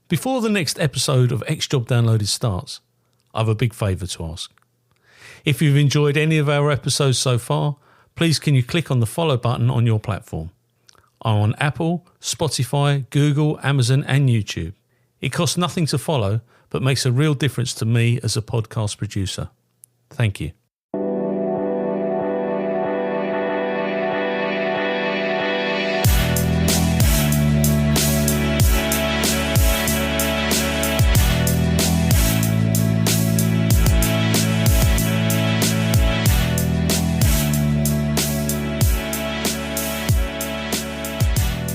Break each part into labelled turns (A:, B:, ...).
A: Before the next episode of X Job Downloaded starts, I have a big favour to ask. If you've enjoyed any of our episodes so far, please can you click on the follow button on your platform. I'm on Apple, Spotify, Google, Amazon and YouTube. It costs nothing to follow, but makes a real difference to me as a podcast producer. Thank you.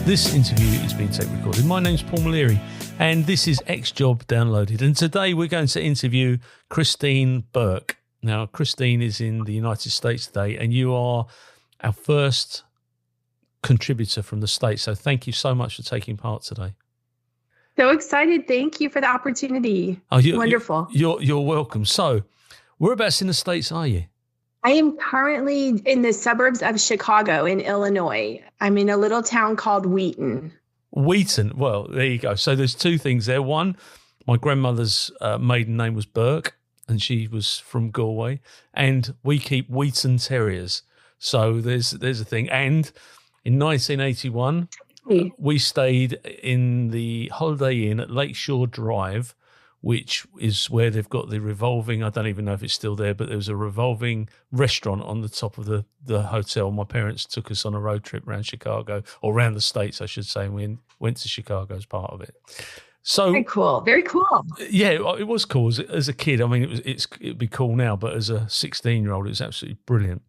A: This interview is being tape recorded. My name's Paul Maleary and this is X Job Downloaded. And today we're going to interview Christine Burke. Now, Christine is in the United States today and you are our first contributor from the States. So thank you so much for taking part today.
B: So excited. Thank you for the opportunity. Wonderful.
A: You're welcome. So whereabouts in the States are you?
B: I am currently in the suburbs of Chicago in Illinois. I'm in a little town called Wheaton.
A: Wheaton. Well, there you go. So there's two things there. One, my grandmother's maiden name was Burke and she was from Galway. And we keep Wheaton Terriers. So there's a thing. And in 1981, we stayed in the Holiday Inn at Lakeshore Drive, which is where they've got the revolving, I don't even know if it's still there, but there was a revolving restaurant on the top of the hotel. My parents took us on a road trip around Chicago, or around the States, I should say, and we went to Chicago as part of it. So
B: very cool. Very cool.
A: Yeah, it was cool as a kid. I mean, it'd be cool now, but as a 16-year-old, it was absolutely brilliant.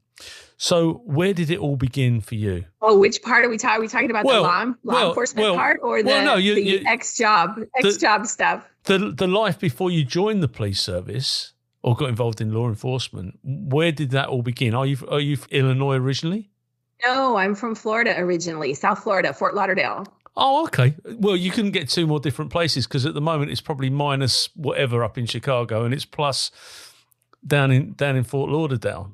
A: So where did it all begin for you?
B: Oh, which part are we talking? Are we talking about the law enforcement part or the ex-job stuff?
A: The life before you joined the police service or got involved in law enforcement, where did that all begin? Are you from Illinois originally?
B: No, I'm from Florida originally, South Florida, Fort Lauderdale.
A: Oh, okay. Well, you couldn't get two more different places because at the moment it's probably minus whatever up in Chicago and it's plus down in Fort Lauderdale.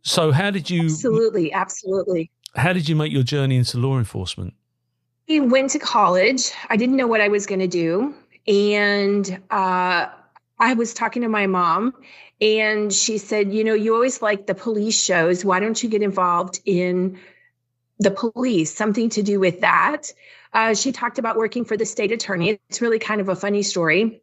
A: So how did you... Absolutely. How did you make your journey into law enforcement?
B: I went to college. I didn't know what I was going to do. And I was talking to my mom and she said, you always like the police shows. Why don't you get involved in the police? Something to do with that. She talked about working for the state attorney. It's really kind of a funny story.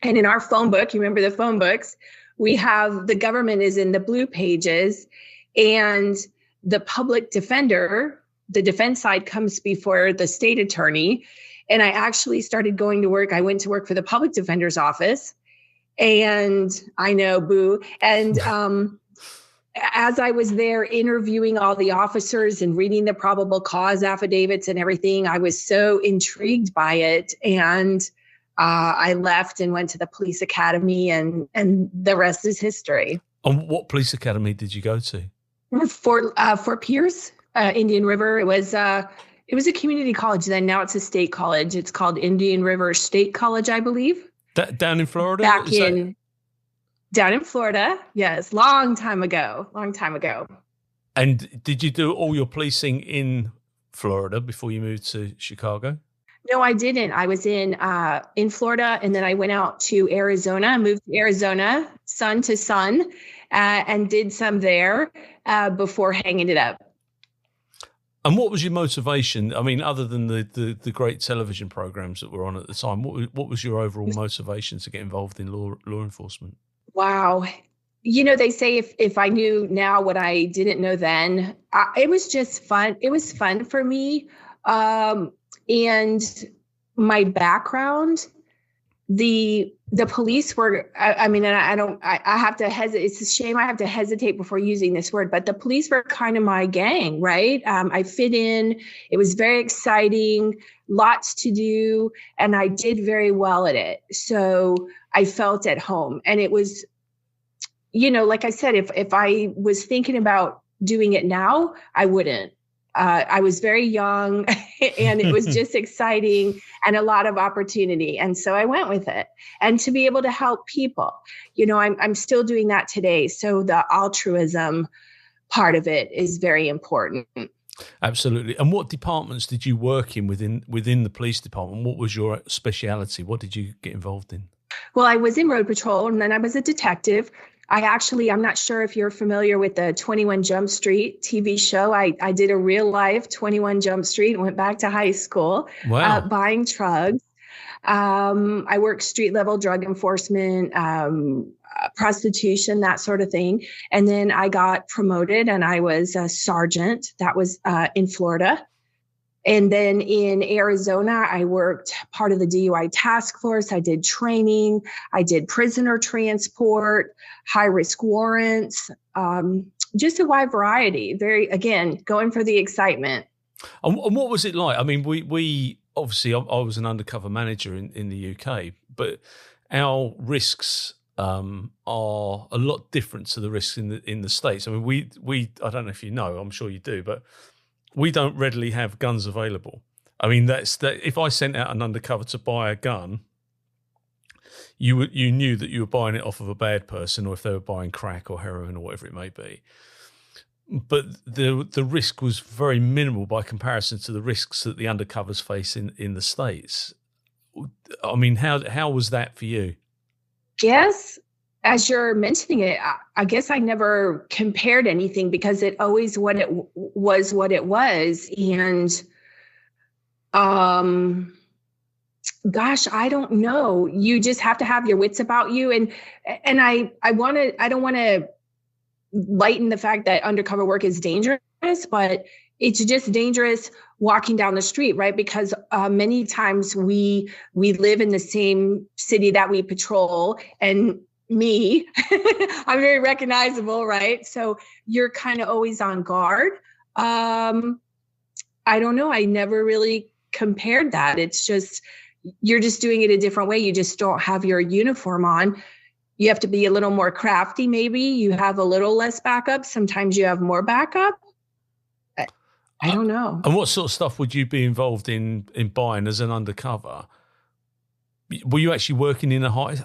B: And in our phone book, you remember the phone books, we have the government is in the blue pages and the public defender, the defense side comes before the state attorney. And I actually started going to work. I went to work for the public defender's office and I know, boo. And as I was there interviewing all the officers and reading the probable cause affidavits and everything, I was so intrigued by it. And I left and went to the police academy and the rest is history.
A: And what police academy did you go to?
B: Fort Pierce, Indian River. It was a community college then. Now it's a state college. It's called Indian River State College, I believe.
A: Down in Florida?
B: Down in Florida. Yes. Long time ago.
A: And did you do all your policing in Florida before you moved to Chicago?
B: No, I didn't. I was in Florida, and then I went out to Arizona, moved to Arizona, sun to sun, and did some there before hanging it up.
A: And what was your motivation? I mean, other than the great television programs that were on at the time, what was your overall motivation to get involved in law enforcement?
B: Wow. They say if I knew now what I didn't know then, it was just fun. It was fun for me. And my background, the police were, I have to hesitate. It's a shame I have to hesitate before using this word, but the police were kind of my gang, right? I fit in. It was very exciting, lots to do, and I did very well at it. So I felt at home. And it was, like I said, if I was thinking about doing it now, I wouldn't. I was very young and it was just exciting and a lot of opportunity. And so I went with it. And to be able to help people, I'm still doing that today. So the altruism part of it is very important.
A: Absolutely. And what departments did you work in within the police department? What was your speciality? What did you get involved in?
B: Well, I was in road patrol, and then I was a detective. I'm not sure if you're familiar with the 21 Jump Street TV show. I did a real life 21 Jump Street and went back to high school.
A: Wow.
B: Buying drugs. I worked street level drug enforcement, prostitution, that sort of thing. And then I got promoted and I was a sergeant. That was in Florida. And then in Arizona, I worked part of the DUI task force. I did training. I did prisoner transport, high risk warrants, just a wide variety. Again, going for the excitement.
A: And what was it like? I mean, we obviously, I was an undercover manager in the UK, but our risks are a lot different to the risks in the States. I mean, we I don't know if you know, I'm sure you do, but we don't readily have guns available. I mean, if I sent out an undercover to buy a gun, you knew that you were buying it off of a bad person, or if they were buying crack or heroin or whatever it may be. But the risk was very minimal by comparison to the risks that the undercovers face in the States. I mean, how was that for you?
B: Yes. As you're mentioning it, I guess I never compared anything because it always what it was. And gosh, I don't know. You just have to have your wits about you. And I don't want to lighten the fact that undercover work is dangerous, but it's just dangerous walking down the street, right? Because many times we live in the same city that we patrol, and I'm very recognizable, right? So you're kind of always on guard. I don't know. I never really compared that. It's just, you're just doing it a different way. You just don't have your uniform on. You have to be a little more crafty. Maybe you have a little less backup. Sometimes you have more backup. I don't know.
A: And what sort of stuff would you be involved in buying as an undercover? Were you actually working in a high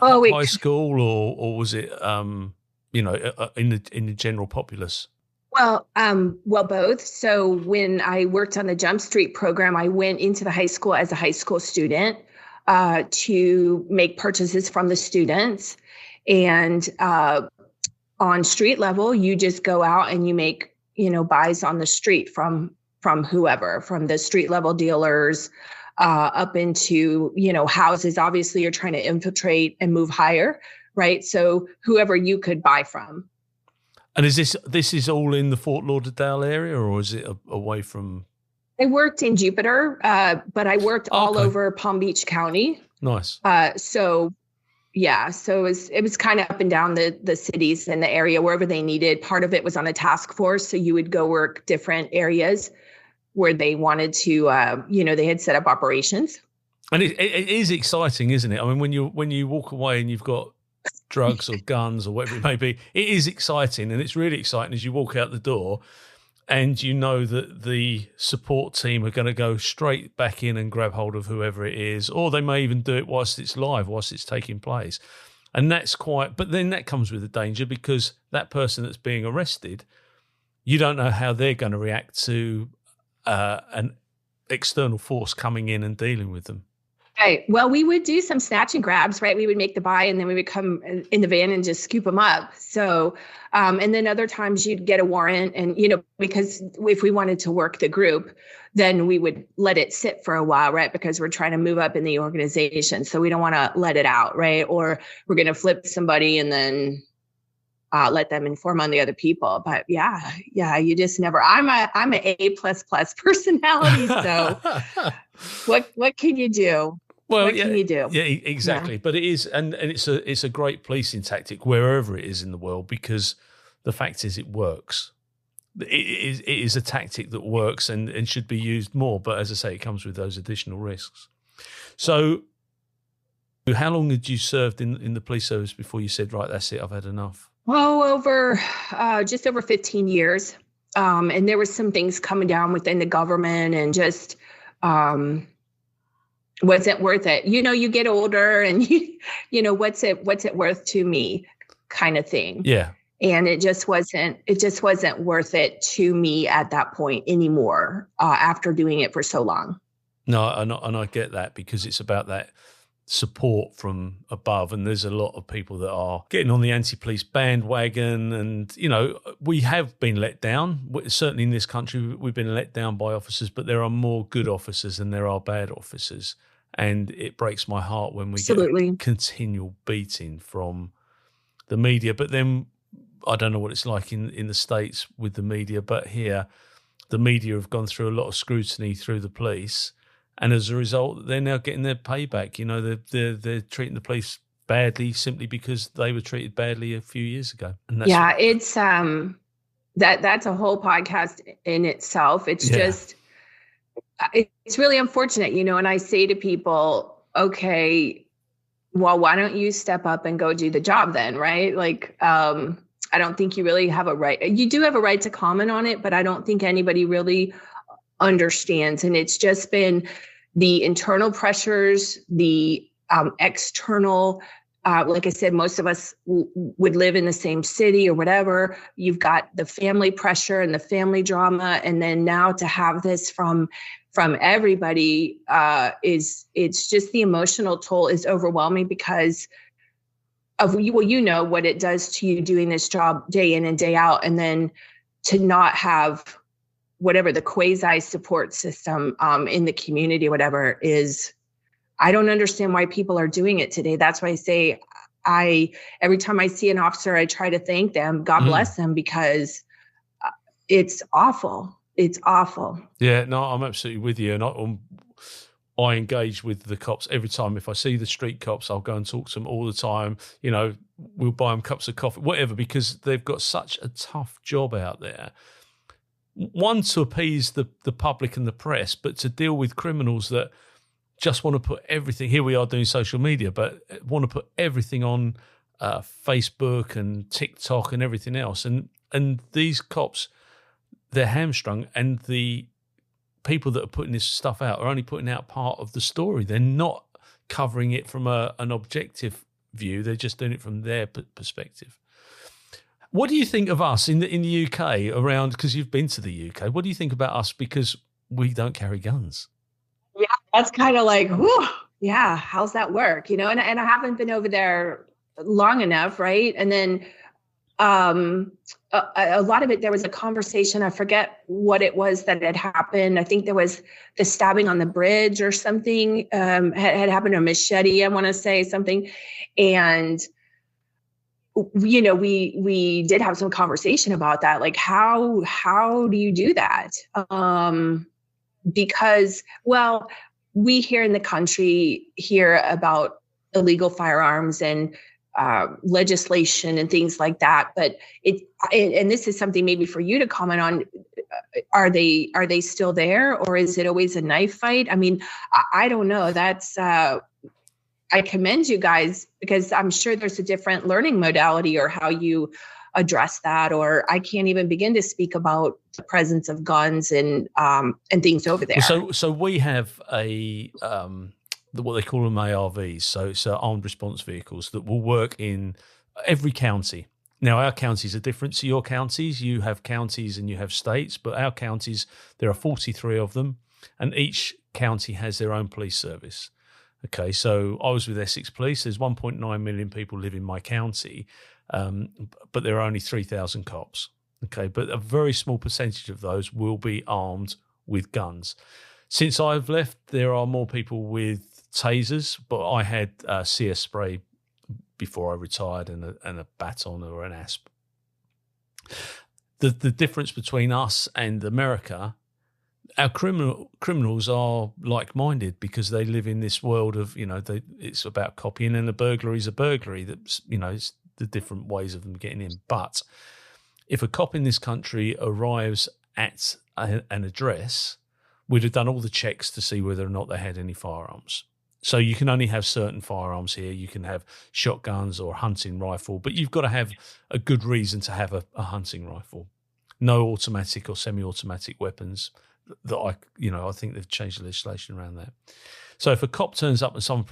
A: school, or was it, in the general populace?
B: Well, both. So when I worked on the Jump Street program, I went into the high school as a high school student to make purchases from the students. And on street level, you just go out and you make, buys on the street from whoever, from the street level dealers, up into, houses. Obviously, you're trying to infiltrate and move higher, right? So whoever you could buy from.
A: And is this is all in the Fort Lauderdale area, or is it away from?
B: I worked in Jupiter, but I worked all over Palm Beach County.
A: Nice.
B: So it was kind of up and down the cities and the area wherever they needed. Part of it was on a task force, so you would go work different areas where they wanted to, they had set up operations.
A: And it is exciting, isn't it? I mean, when you walk away and you've got drugs or guns or whatever it may be, it is exciting. And it's really exciting as you walk out the door and you know that the support team are going to go straight back in and grab hold of whoever it is, or they may even do it whilst it's live, whilst it's taking place. And but then that comes with a danger, because that person that's being arrested, you don't know how they're going to react to an external force coming in and dealing with them.
B: Right. Well, we would do some snatch and grabs, right? We would make the buy and then we would come in the van and just scoop them up. So, and then other times you'd get a warrant and, because if we wanted to work the group, then we would let it sit for a while, right? Because we're trying to move up in the organization. So we don't want to let it out, right? Or we're going to flip somebody and then let them inform on the other people. But yeah, you just never. I'm an A++ personality. So what can you do?
A: Well,
B: what can you do?
A: Yeah, exactly. Yeah. But it is, and it's a great policing tactic wherever it is in the world, because the fact is it works. It is a tactic that works and should be used more. But as I say, it comes with those additional risks. So how long had you served in the police service before you said, right, that's it, I've had enough?
B: Well, just over 15 years. And there were some things coming down within the government and just wasn't worth it. You get older and, what's it worth to me kind of thing.
A: Yeah.
B: And it just wasn't worth it to me at that point anymore, after doing it for so long.
A: No, and I get that, because it's about that support from above, and there's a lot of people that are getting on the anti-police bandwagon, and we have been let down. Certainly in this country, we've been let down by officers, but there are more good officers than there are bad officers, and it breaks my heart when we
B: Absolutely.
A: get a continual beating from the media. But then I don't know what it's like in the States with the media, but here the media have gone through a lot of scrutiny through the police, and as a result, they're now getting their payback. They're treating the police badly simply because they were treated badly a few years ago. And
B: it's that's a whole podcast in itself. It's just, it's really unfortunate, and I say to people, okay, well, why don't you step up and go do the job then, right? Like, I don't think you really have a right. You do have a right to comment on it, but I don't think anybody really understands. And it's just been the internal pressures, the external, like I said, most of us would live in the same city or whatever. You've got the family pressure and the family drama. And then now to have this from everybody, it's just the emotional toll is overwhelming because of, well, what it does to you doing this job day in and day out, and then to not have whatever the quasi support system in the community, whatever is, I don't understand why people are doing it today. That's why I say every time I see an officer, I try to thank them, God bless them, because it's awful. It's awful.
A: Yeah, no, I'm absolutely with you. And I engage with the cops every time. If I see the street cops, I'll go and talk to them all the time. We'll buy them cups of coffee, whatever, because they've got such a tough job out there. One, to appease the public and the press, but to deal with criminals that just want to put everything, here we are doing social media, but want to put everything on Facebook and TikTok and everything else. And these cops, they're hamstrung, and the people that are putting this stuff out are only putting out part of the story. They're not covering it from an objective view. They're just doing it from their perspective. What do you think of us in the UK around, because you've been to the UK, what do you think about us because we don't carry guns?
B: Yeah, that's kind of like, whew, yeah, how's that work? And I haven't been over there long enough, right? And then a lot of it, there was a conversation, I forget what it was that had happened. I think there was the stabbing on the bridge or something, had happened, a machete, I want to say something. And, we did have some conversation about that. Like, how do you do that? Because, well, we here in the country hear about illegal firearms and legislation and things like that, but and this is something maybe for you to comment on. Are they still there, or is it always a knife fight? I mean, I don't know. That's I commend you guys, because I'm sure there's a different learning modality or how you address that, or I can't even begin to speak about the presence of guns and things over there.
A: So we have what they call them ARVs, so armed response vehicles that will work in every county. Now, our counties are different to your counties. You have counties and you have states, but our counties, there are 43 of them, and each county has their own police service. Okay, so I was with Essex Police. There's 1.9 million people live in my county, but there are only 3,000 cops. Okay, but a very small percentage of those will be armed with guns. Since I've left, there are more people with tasers, but I had CS spray before I retired, and a baton or an asp. The difference between us and America, our criminals are like-minded because they live in this world of, it's about copying, and a burglary is a burglary. That's, it's the different ways of them getting in. But if a cop in this country arrives at an address, we'd have done all the checks to see whether or not they had any firearms. So you can only have certain firearms here. You can have shotguns or a hunting rifle, but you've got to have a good reason to have a hunting rifle. No automatic or semi-automatic weapons. That I think they've changed the legislation around that. So if a cop turns up and someone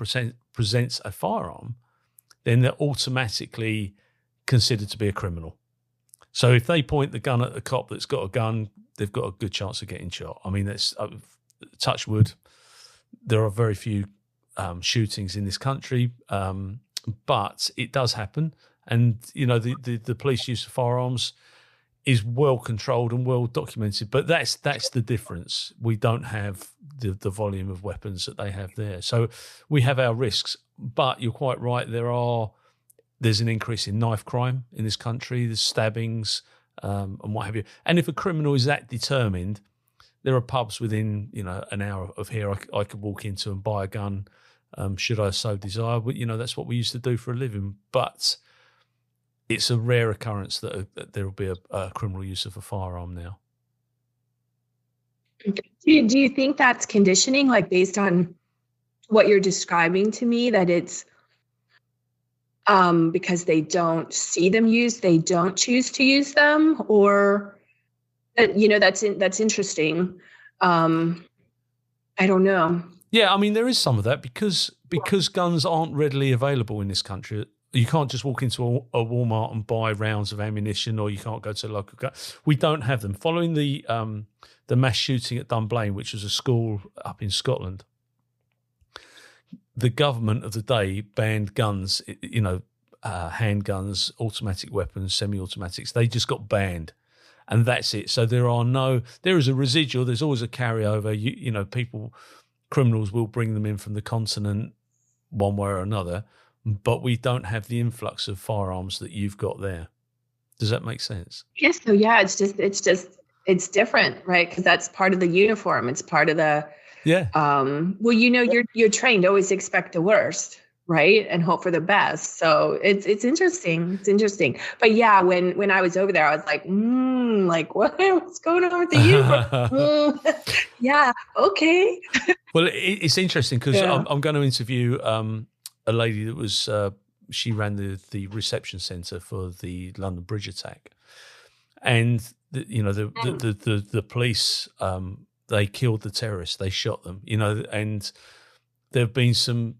A: presents a firearm, then they're automatically considered to be a criminal. So if they point the gun at the cop that's got a gun, they've got a good chance of getting shot. I mean, that's touch wood. There are very few shootings in this country, but it does happen. And, you know, the police use of firearms is well controlled and well documented. But that's the difference. We don't have the volume of weapons that they have there. So we have our risks. But you're quite right. There's an increase in knife crime in this country. There's stabbings and what have you. And if a criminal is that determined, there are pubs within, you know, an hour of here I could walk into and buy a gun, should I so desire. But, you know, that's what we used to do for a living. But it's a rare occurrence that there will be a criminal use of a firearm now.
B: Do you think that's conditioning, like based on what you're describing to me, that it's because they don't see them used, they don't choose to use them, or you know, that's interesting. I don't know.
A: Yeah, I mean, there is some of that because guns aren't readily available in this country. You can't just walk into a Walmart and buy rounds of ammunition, or you can't go to a local gun. We don't have them. Following the mass shooting at Dunblane, which was a school up in Scotland, the government of the day banned guns, you know, handguns, automatic weapons, semi-automatics. They just got banned, and that's it. So there is a residual. There's always a carryover. You know, criminals will bring them in from the continent one way or another, but we don't have the influx of firearms that you've got there. Does that make sense?
B: Yes. So yeah, it's different, right? Because that's part of the uniform. It's part of the well, you know, you're trained to always expect the worst, right, and hope for the best. So it's interesting. It's interesting. But yeah, when I was over there, I was like, what's going on with the uniform? Yeah. Okay.
A: Well, it's interesting because I'm going to interview a lady that was she ran the reception centre for the London Bridge attack, and the police they killed the terrorists, they shot them, you know, and there have been some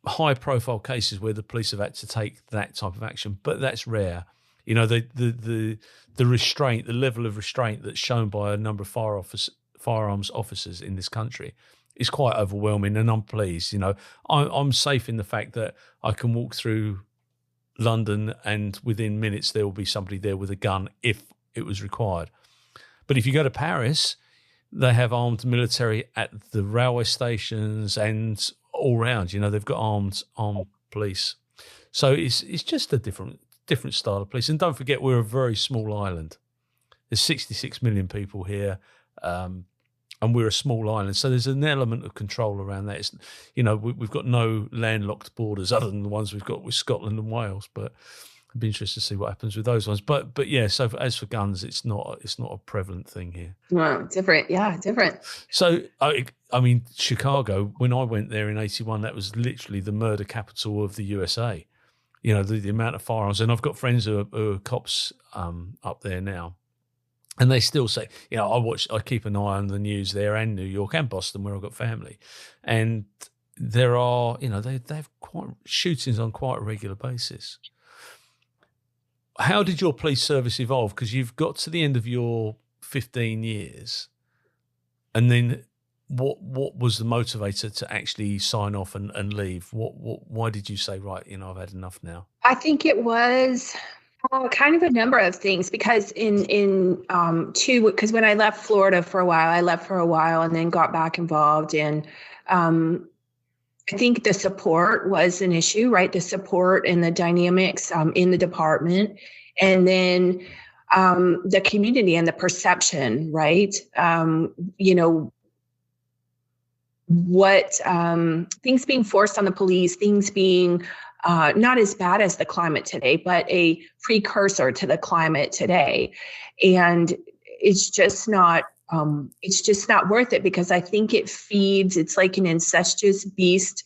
A: high profile cases where the police have had to take that type of action, but that's rare. You know, the restraint, the level of restraint that's shown by a number of firearms officers in this country is quite overwhelming, and I'm pleased. You know, I'm safe in the fact that I can walk through London and within minutes there will be somebody there with a gun if it was required. But if you go to Paris, they have armed military at the railway stations and all round. You know, they've got armed police. So it's just a different style of police. And don't forget, we're a very small island. There's 66 million people here. And we're a small island, so there's an element of control around that. It's, you know, we've got no landlocked borders other than the ones we've got with Scotland and Wales. But I'd be interested to see what happens with those ones. But yeah, so as for guns, it's not a prevalent thing here.
B: Well, different, yeah, different.
A: So I mean, Chicago, when I went there in '81, that was literally the murder capital of the USA. You know, the amount of firearms, and I've got friends who are cops up there now. And they still say, you know, I keep an eye on the news there, and New York and Boston, where I've got family. And there are, you know, they have quite shootings on quite a regular basis. How did your police service evolve? Because you've got to the end of your 15 years, and then what was the motivator to actually sign off and leave? Why did you say, right, you know, I've had enough now?
B: I think it was kind of a number of things, because because when I left Florida for a while, and then got back involved in, I think the support was an issue, right? The support and the dynamics in the department, and then the community and the perception, right? You know, what things being forced on the police, things being not as bad as the climate today, but a precursor to the climate today. And it's just not worth it, because I think it's like an incestuous beast,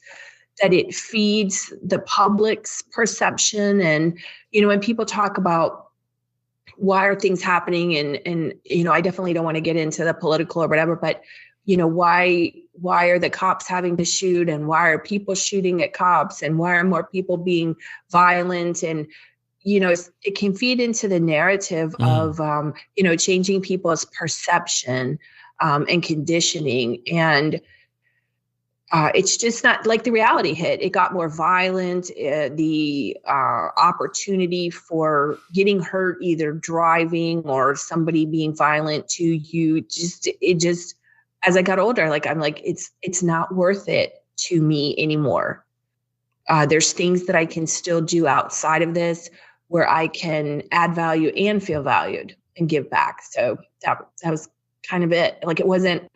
B: that it feeds the public's perception. And, you know, when people talk about why are things happening, and, you know, I definitely don't want to get into the political or whatever, but, you know, why are the cops having to shoot, and why are people shooting at cops, and why are more people being violent? And, it can feed into the narrative of, changing people's perception and conditioning. And it's just not like the reality hit. It got more violent. The opportunity for getting hurt, either driving or somebody being violent to you, as I got older, like I'm like, it's not worth it to me anymore. There's things that I can still do outside of this where I can add value and feel valued and give back. So that was kind of it. Like it wasn't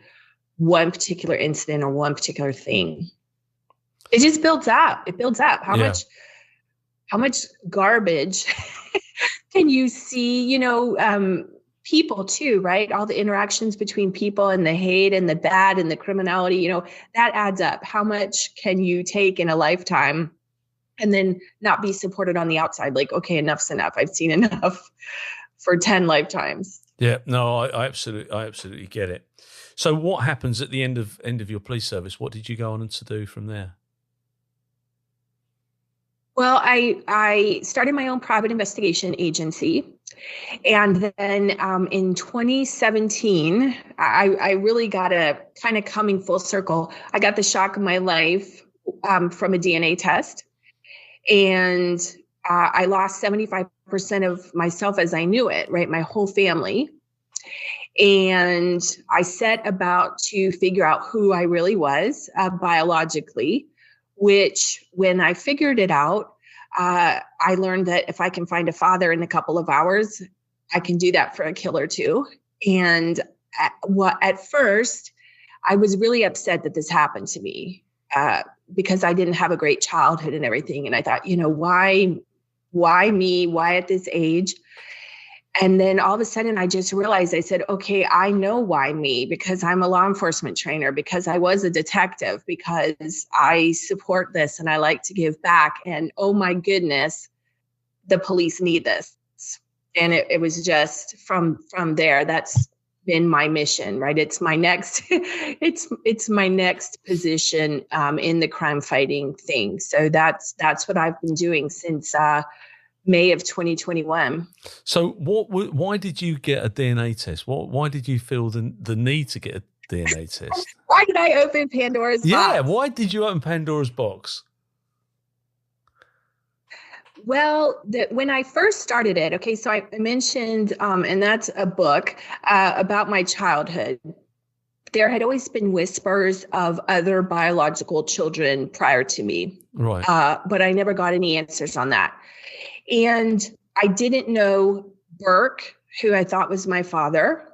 B: one particular incident or one particular thing. It just builds up. It builds up. How much garbage can you see, people too, right? All the interactions between people and the hate and the bad and the criminality, that adds up. How much can you take in a lifetime and then not be supported on the outside? Like, okay, enough's enough. I've seen enough for 10 lifetimes.
A: Yeah, no, I absolutely get it. So what happens at the end of your police service? What did you go on to do from there?
B: Well, I started my own private investigation agency. And then in 2017, I really got a kind of coming full circle. I got the shock of my life from a DNA test. And I lost 75% of myself as I knew it, right? My whole family. And I set about to figure out who I really was biologically, which when I figured it out, I learned that if I can find a father in a couple of hours, I can do that for a killer too. And at first, I was really upset that this happened to me because I didn't have a great childhood and everything. And I thought, why me? Why at this age? And then all of a sudden I just realized, I said, okay, I know why me, because I'm a law enforcement trainer, because I was a detective, because I support this and I like to give back. And oh my goodness, the police need this. And it was just from there, that's been my mission, right? It's my next, it's my next position in the crime fighting thing. So that's what I've been doing since May of 2021.
A: So why did you get a DNA test? Why did you feel the need to get a DNA test?
B: Why did I open Pandora's box?
A: Yeah, why did you open Pandora's box?
B: Well, when I first started it, okay, so I mentioned, and that's a book about my childhood. There had always been whispers of other biological children prior to me.
A: Right.
B: But I never got any answers on that. And I didn't know Burke, who I thought was my father.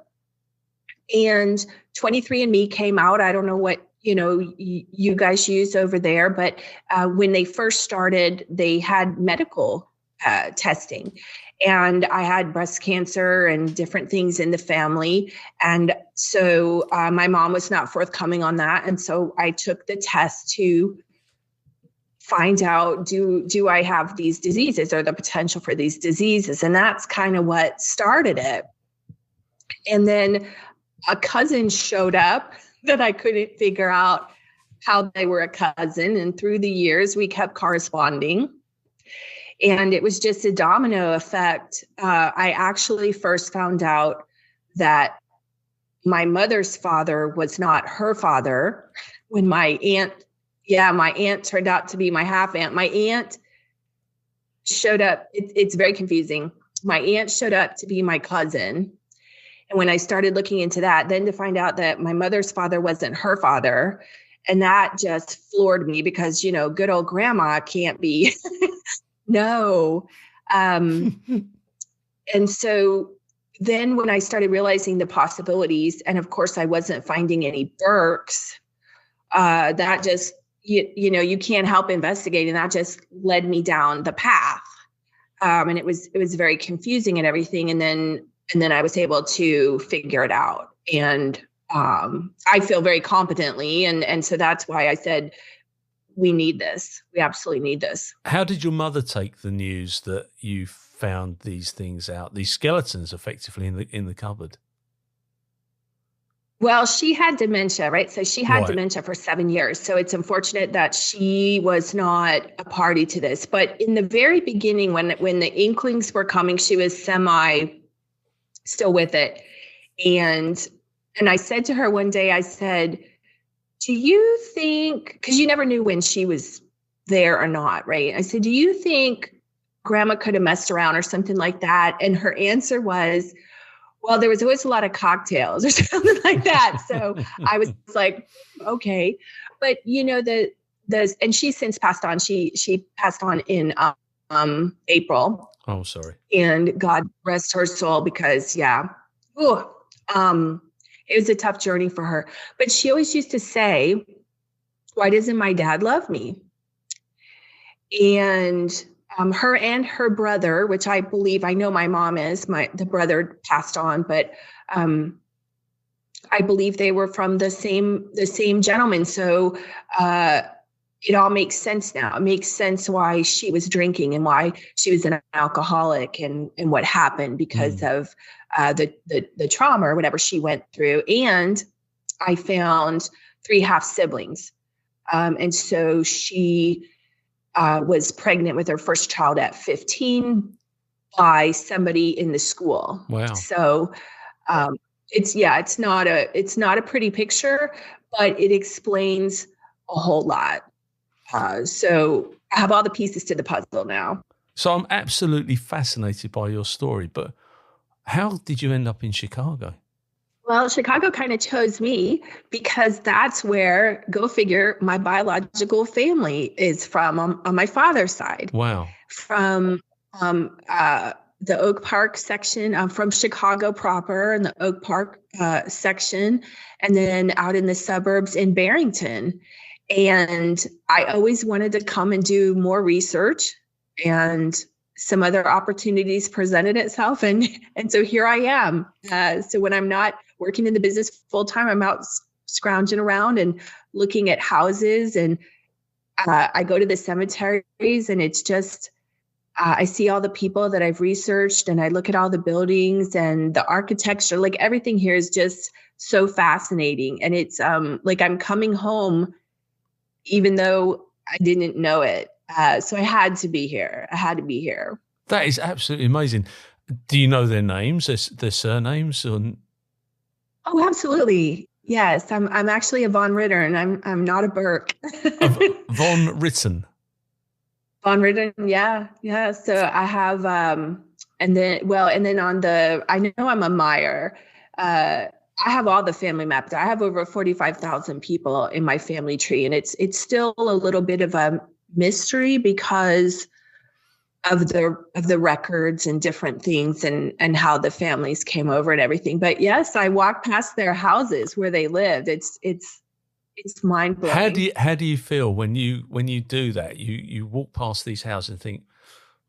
B: And 23andMe came out. I don't know what, you guys use over there, but when they first started, they had medical testing. And I had breast cancer and different things in the family. And so my mom was not forthcoming on that. And so I took the test to find out, do I have these diseases or the potential for these diseases? And that's kind of what started it. And then a cousin showed up that I couldn't figure out how they were a cousin. And through the years, we kept corresponding. And it was just a domino effect. I actually first found out that my mother's father was not her father when my aunt turned out to be my half aunt. My aunt showed up. It's very confusing. My aunt showed up to be my cousin. And when I started looking into that, then to find out that my mother's father wasn't her father. And that just floored me because, good old grandma can't be. No. And so then when I started realizing the possibilities, and of course I wasn't finding any Burkes, that just, you can't help investigating. That just led me down the path. And it was very confusing and everything. And then I was able to figure it out. And I feel very competently. And so that's why I said, we need this. We absolutely need this.
A: How did your mother take the news that you found these things out, these skeletons effectively in the cupboard?
B: Well, she had dementia, right? So she had
A: Right.
B: dementia for 7 years. So it's unfortunate that she was not a party to this. But in the very beginning, when the inklings were coming, she was semi still with it. And I said to her one day, I said, do you think, because you never knew when she was there or not, right? I said, do you think grandma could have messed around or something like that? And her answer was, well, there was always a lot of cocktails or something like that. So I was like, okay. But and she's since passed on. She passed on in April.
A: Oh, sorry.
B: And God rest her soul, because ooh, it was a tough journey for her. But she always used to say, why doesn't my dad love me? And her and her brother, which I believe, I know my mom is, the brother passed on, but I believe they were from the same gentleman. So it all makes sense now. It makes sense why she was drinking and why she was an alcoholic, and what happened because of the trauma or whatever she went through. And I found 3 half siblings. And so she was pregnant with her first child at 15 by somebody in the school.
A: Wow.
B: So it's not a pretty picture, but it explains a whole lot. So I have all the pieces to the puzzle now.
A: So I'm absolutely fascinated by your story, but how did you end up in Chicago?
B: Well, Chicago kind of chose me because that's where, go figure, my biological family is from on my father's side.
A: Wow.
B: From the Oak Park section. I'm from Chicago proper, in the Oak Park section, and then out in the suburbs in Barrington. And I always wanted to come and do more research, and some other opportunities presented itself. And so here I am. So when I'm not working in the business full time, I'm out scrounging around and looking at houses. And I go to the cemeteries, and it's just, I see all the people that I've researched, and I look at all the buildings and the architecture. Like, everything here is just so fascinating. And it's like I'm coming home, even though I didn't know it. So I had to be here.
A: That is absolutely amazing. Do you know their names, their surnames?
B: Oh, absolutely. Yes. I'm actually a Von Ritter, and I'm not a Burke.
A: Von Ritten.
B: Von Ritter. Yeah. Yeah. So I have, and then I know I'm a Meyer. I have all the family mapped. I have over 45,000 people in my family tree, and it's still a little bit of a mystery because of the records and different things, and how the families came over and everything. But yes, I walked past their houses where they lived. It's mind blowing.
A: How do you feel when you do that? You walk past these houses and think,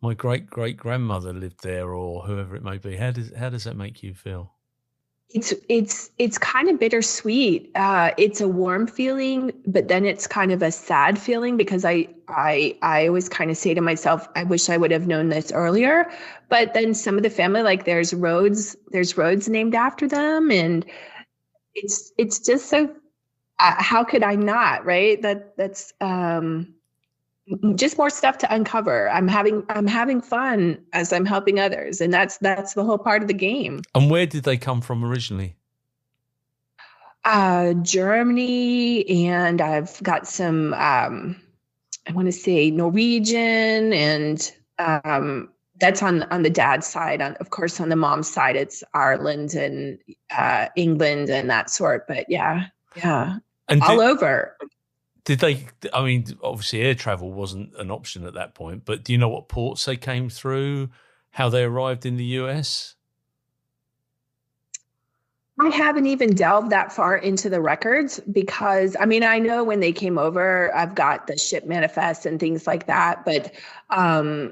A: my great grandmother lived there, or whoever it may be. How does that make you feel?
B: It's kind of bittersweet. It's a warm feeling, but then it's kind of a sad feeling, because I always kind of say to myself, I wish I would have known this earlier. But then some of the family, like there's roads named after them, and it's just so. How could I not? Right? That's just more stuff to uncover. I'm having fun as I'm helping others, and that's the whole part of the game.
A: And where did they come from originally?
B: Germany, and I've got some I want to say Norwegian, and that's on the dad's side. Of course, on the mom's side, it's Ireland and England and that sort. But yeah, and all over.
A: Did they, I mean, obviously air travel wasn't an option at that point, but do you know what ports they came through, how they arrived in the US?
B: I haven't even delved that far into the records, because, I mean, I know when they came over, I've got the ship manifest and things like that, but I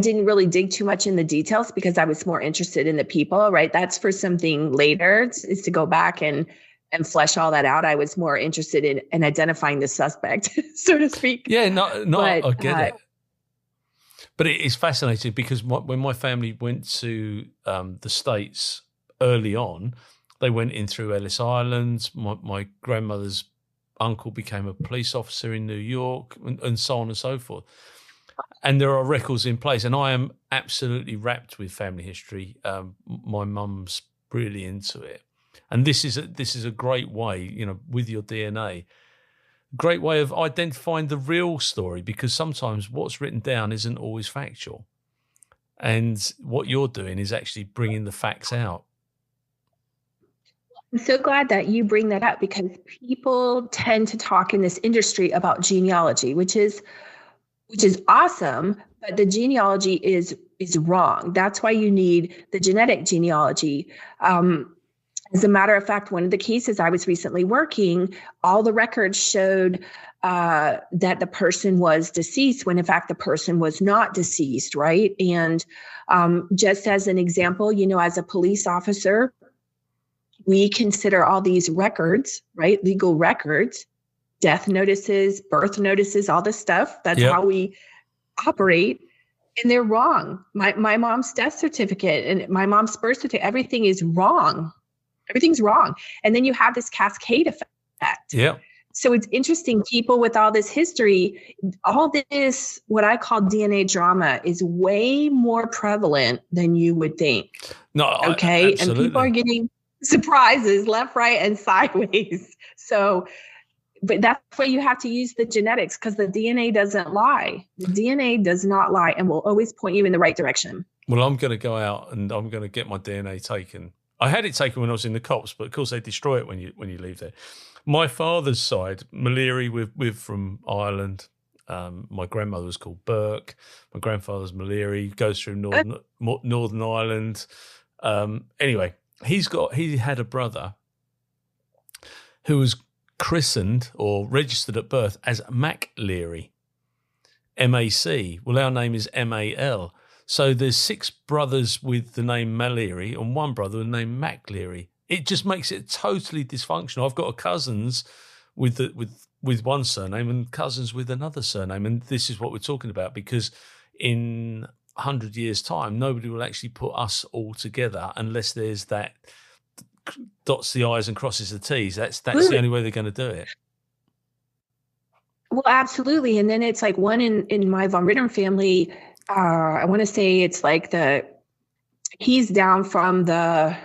B: didn't really dig too much in the details because I was more interested in the people, right? That's for something later, is to go back and flesh all that out. I was more interested in identifying the suspect, so to speak.
A: Yeah, I get it. But it is fascinating because when my family went to the States early on, They went in through Ellis Island. My grandmother's uncle became a police officer in New York, and so on and so forth. And there are records in place, and I am absolutely wrapped with family history. My mum's really into it, and this is a great way, with your DNA, great way of identifying the real story, because sometimes what's written down isn't always factual, and what you're doing is actually bringing the facts out.
B: I'm so glad that you bring that up, because people tend to talk in this industry about genealogy, which is awesome, but the genealogy is wrong. That's why you need the genetic genealogy. As a matter of fact, one of the cases I was recently working, all the records showed that the person was deceased when in fact the person was not deceased, right? And just as an example, as a police officer, we consider all these records, right? Legal records, death notices, birth notices, all this stuff. That's how we operate. And they're wrong. My mom's death certificate and my mom's birth certificate, everything is wrong. Everything's wrong. And then you have this cascade effect.
A: Yeah.
B: So it's interesting, people with all this history, all this, what I call DNA drama, is way more prevalent than you would think.
A: No,
B: okay. And people are getting surprises left, right, and sideways. So, but that's why you have to use the genetics, because the DNA doesn't lie. The DNA does not lie and will always point you in the right direction.
A: Well, I'm going to go out and I'm going to get my DNA taken. I had it taken when I was in the cops, but of course they destroy it when you leave there. My father's side, Maleary, we're from Ireland. My grandmother was called Burke. My grandfather's Maleary, goes through Northern Ireland. Anyway, he had a brother who was christened or registered at birth as Maleary, M-A-C. Well, our name is M-A-L. So there's 6 brothers with the name Maleary and 1 brother with the name Maleary. It just makes it totally dysfunctional. I've got cousins with one surname and cousins with another surname, and this is what we're talking about, because in 100 years' time, nobody will actually put us all together unless there's that dots the I's and crosses the T's. That's the only way they're going to do it.
B: Well, absolutely. And then it's like one in my Von Ritter family. I want to say it's like he's down from the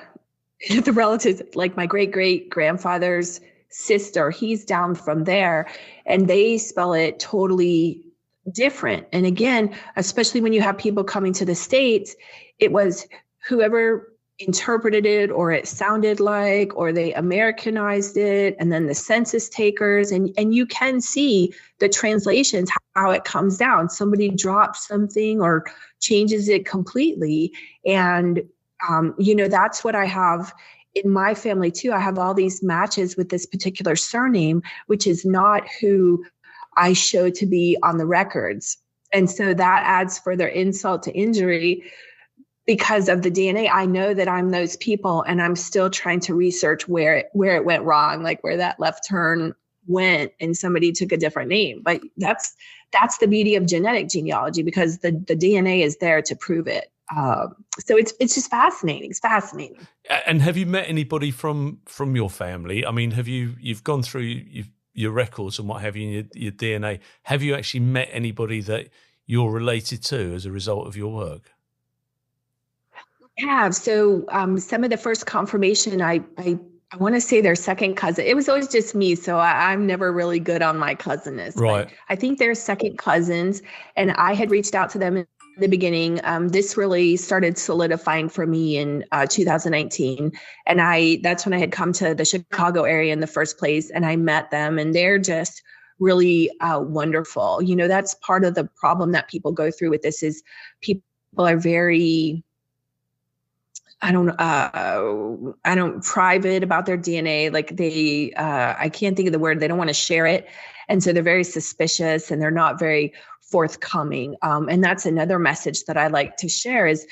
B: relatives, like my great grandfather's sister. He's down from there, and they spell it totally different. And again, especially when you have people coming to the States, it was whoever interpreted it, or it sounded like, or they Americanized it, and then the census takers, and you can see the translations, how it comes down. Somebody drops something or changes it completely. And that's what I have in my family too. I have all these matches with this particular surname, which is not who I show to be on the records. And so that adds further insult to injury. Because of the DNA, I know that I'm those people, and I'm still trying to research where it went wrong, like where that left turn went and somebody took a different name. But that's the beauty of genetic genealogy, because the DNA is there to prove it. So it's just fascinating. It's fascinating.
A: And have you met anybody from your family? I mean, you've gone through your records and what have you, in your DNA. Have you actually met anybody that you're related to as a result of your work?
B: Have. So some of the first confirmation, I want to say their second cousin. It was always just me, so I'm never really good on my cousinness.
A: Right.
B: I think they're second cousins, and I had reached out to them in the beginning. This really started solidifying for me in 2019, and that's when I had come to the Chicago area in the first place, and I met them, and they're just really wonderful. That's part of the problem that people go through with this, is people are very private about their DNA. Like I can't think of the word. They don't want to share it. And so they're very suspicious, and they're not very forthcoming. And that's another message that I like to share is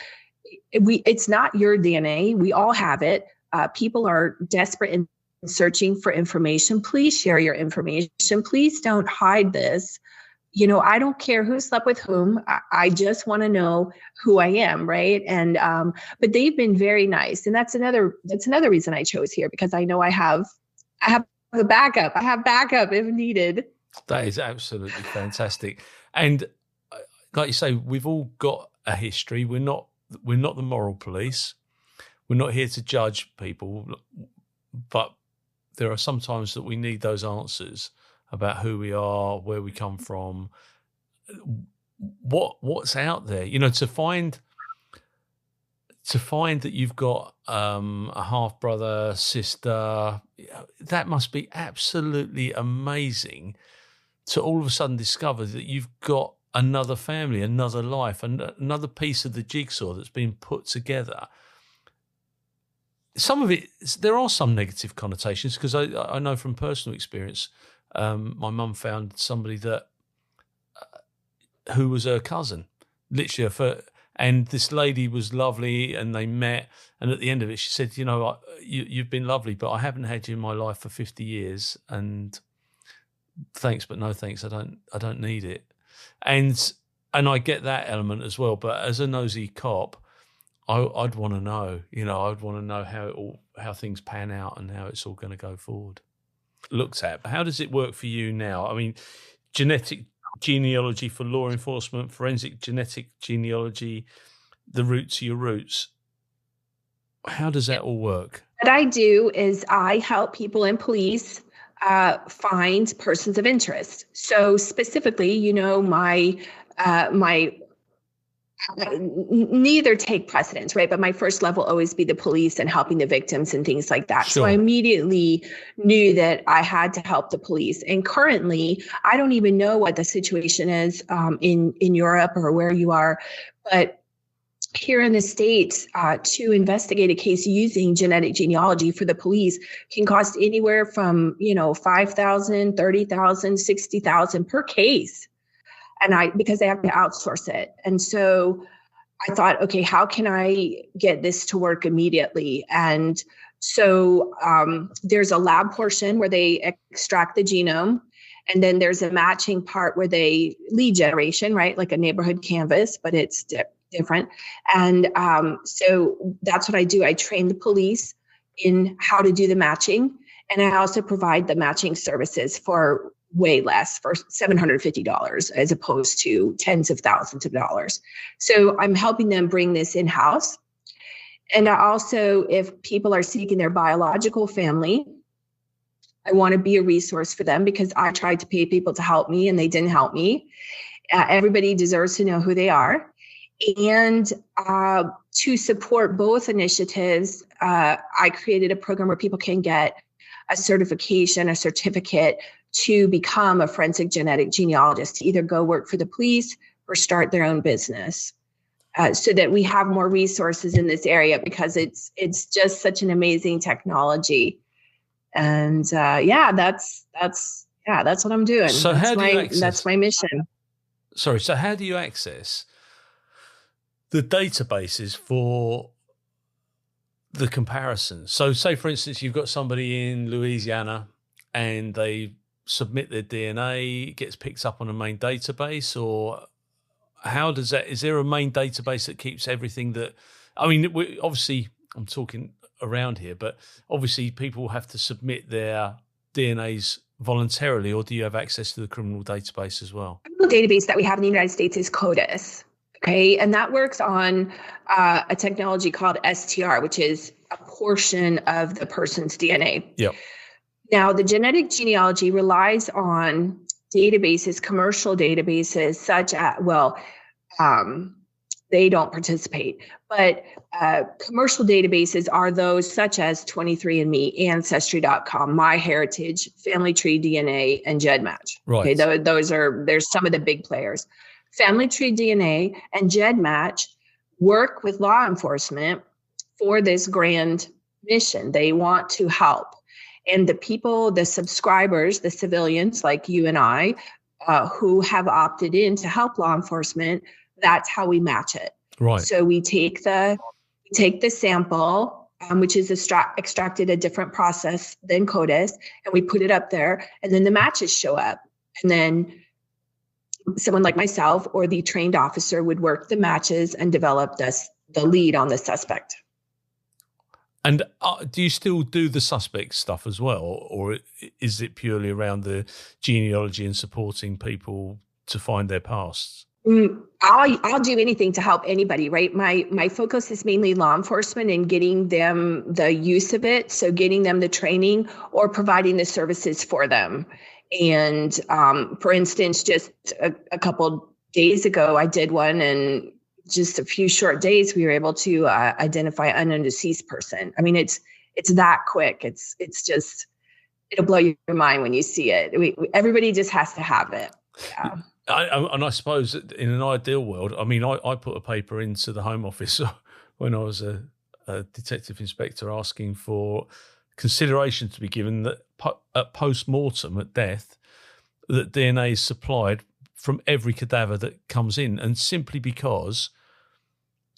B: it's not your DNA. We all have it. People are desperate and searching for information. Please share your information. Please don't hide this. I don't care who slept with whom. I just want to know who I am, right? And but they've been very nice, and that's another reason I chose here, because I know I have a backup. I have backup if needed.
A: That is absolutely fantastic. And like you say, we've all got a history. We're not the moral police. We're not here to judge people, but there are some times that we need those answers about who we are, where we come from, what's out there. To find that you've got a half brother, sister, that must be absolutely amazing. To all of a sudden discover that you've got another family, another life, and another piece of the jigsaw that's been put together. Some of it, there are some negative connotations, because I know from personal experience, my mum found somebody who was her cousin, literally and this lady was lovely, and they met, and at the end of it, she said, you've been lovely, but I haven't had you in my life for 50 years, and thanks, but no thanks. I don't need it. And I get that element as well. But as a nosy cop, I'd want to know, I'd want to know how things pan out and how it's all going to go forward. Looked at. How does it work for you now? I mean, genetic genealogy for law enforcement, forensic genetic genealogy, the root to your roots. How does that all work?
B: What I do is I help people in police find persons of interest. So specifically, my neither take precedence, right? But my first level always be the police and helping the victims and things like that.
A: Sure.
B: So I immediately knew that I had to help the police. And currently, I don't even know what the situation is in Europe or where you are, but here in the States, to investigate a case using genetic genealogy for the police can cost anywhere from, $5,000, $30,000, $60,000 per case. And because they have to outsource it. And so I thought, okay, how can I get this to work immediately? And so there's a lab portion where they extract the genome. And then there's a matching part where they lead generation, right? Like a neighborhood canvas, but it's different. And so that's what I do. I train the police in how to do the matching. And I also provide the matching services for way less, for $750 as opposed to tens of thousands of dollars. So I'm helping them bring this in-house. And I also, if people are seeking their biological family, I want to be a resource for them, because I tried to pay people to help me and they didn't help me. Everybody deserves to know who they are. And to support both initiatives, I created a program where people can get a certificate to become a forensic genetic genealogist, to either go work for the police or start their own business, so that we have more resources in this area, because it's just such an amazing technology. And that's what I'm doing.
A: So
B: that's my mission.
A: Sorry. So how do you access the databases for the comparisons? So say, for instance, you've got somebody in Louisiana and they submit their DNA, it gets picked up on a main database, or how does that, is there a main database that keeps everything that, obviously I'm talking around here, but obviously people have to submit their DNAs voluntarily, or do you have access to the criminal database as well?
B: The database that we have in the United States is CODIS. Okay, and that works on a technology called STR, which is a portion of the person's DNA.
A: Yep.
B: Now, the genetic genealogy relies on databases, commercial databases, such as, they don't participate, but commercial databases are those such as 23andMe, Ancestry.com, MyHeritage, Family Tree DNA, and GEDmatch.
A: Right.
B: Okay, there's some of the big players. Family Tree DNA and GEDmatch work with law enforcement for this grand mission. They want to help. And the people, the subscribers, the civilians like you and I, who have opted in to help law enforcement, that's how we match it.
A: Right.
B: So we take the sample, which is extracted a different process than CODIS, and we put it up there, and then the matches show up. And then someone like myself or the trained officer would work the matches and develop the lead on the suspect.
A: And do you still do the suspect stuff as well, or is it purely around the genealogy and supporting people to find their pasts?
B: I'll do anything to help anybody, right? My focus is mainly law enforcement and getting them the use of it. So getting them the training or providing the services for them. And for instance, just a couple days ago, I did one, and just a few short days, we were able to identify an unknown deceased person. I mean, it's that quick. It's just, it'll blow your mind when you see it. Everybody just has to have it. Yeah.
A: I suppose in an ideal world, I mean, I put a paper into the Home Office when I was a detective inspector, asking for consideration to be given that at post-mortem, at death, that DNA is supplied from every cadaver that comes in. And simply because